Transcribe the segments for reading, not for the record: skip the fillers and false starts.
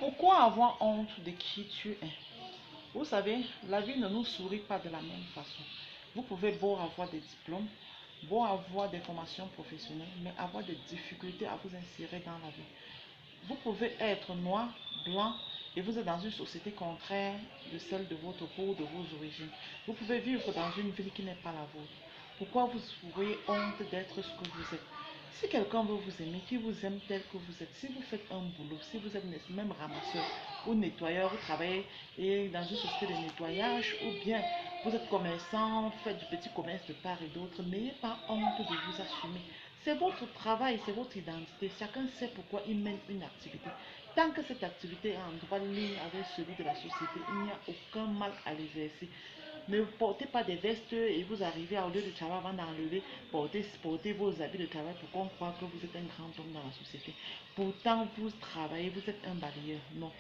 Pourquoi avoir honte de qui tu es? Vous savez, la vie ne nous sourit pas de la même façon. Vous pouvez beau avoir des diplômes, beau avoir des formations professionnelles, mais avoir des difficultés à vous insérer dans la vie. Vous pouvez être noir, blanc, et vous êtes dans une société contraire de celle de votre peau ou de vos origines. Vous pouvez vivre dans une ville qui n'est pas la vôtre. Pourquoi vous auriez honte d'être ce que vous êtes? Si quelqu'un veut vous aimer, qui vous aime tel que vous êtes, si vous faites un boulot, si vous êtes même ramasseur ou nettoyeur, vous travaillez dans une société de nettoyage, ou bien vous êtes commerçant, vous faites du petit commerce de part et d'autre, n'ayez pas honte de vous assumer. C'est votre travail, c'est votre identité. Chacun sait pourquoi il mène une activité. Tant que cette activité est en droite ligne avec celui de la société, il n'y a aucun mal à l'exercer. Ne portez pas des vestes et vous arrivez au lieu de travail avant d'enlever, portez vos habits de travail pour qu'on croit que vous êtes un grand homme dans la société. Pourtant, vous travaillez, vous êtes un balayeur. Non.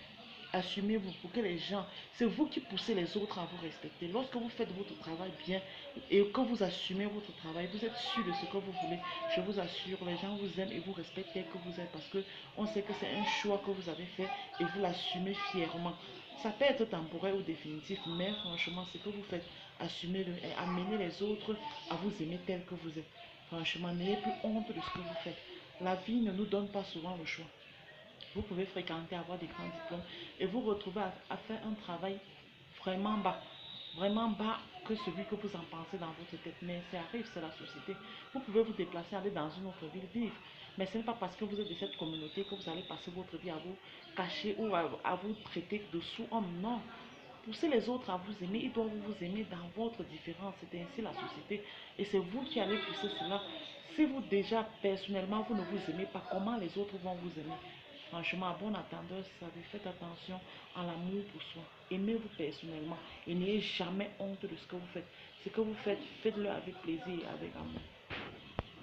Assumez-vous pour que les gens, c'est vous qui poussez les autres à vous respecter. Lorsque vous faites votre travail bien et que vous assumez votre travail, vous êtes sûr de ce que vous voulez. Je vous assure, les gens vous aiment et vous respectent tel que vous êtes parce que on sait que c'est un choix que vous avez fait et vous l'assumez fièrement. Ça peut être temporaire ou définitif, mais franchement, ce que vous faites, assumez-le et amenez les autres à vous aimer tel que vous êtes. Franchement, n'ayez plus honte de ce que vous faites. La vie ne nous donne pas souvent le choix. Vous pouvez fréquenter, avoir des grands diplômes et vous retrouver à faire un travail vraiment bas que celui que vous en pensez dans votre tête. Mais ça arrive, c'est la société. Vous pouvez vous déplacer, aller dans une autre ville, vivre. Mais ce n'est pas parce que vous êtes de cette communauté que vous allez passer votre vie à vous cacher ou à vous traiter de sous-homme. Non. Poussez les autres à vous aimer, ils doivent vous aimer dans votre différence. C'est ainsi la société. Et c'est vous qui allez pousser cela. Si vous déjà personnellement vous ne vous aimez pas, comment les autres vont vous aimer? Franchement, à bon attendeur, faites attention à l'amour pour soi. Aimez-vous personnellement et n'ayez jamais honte de ce que vous faites. Ce que vous faites, faites-le avec plaisir et avec amour.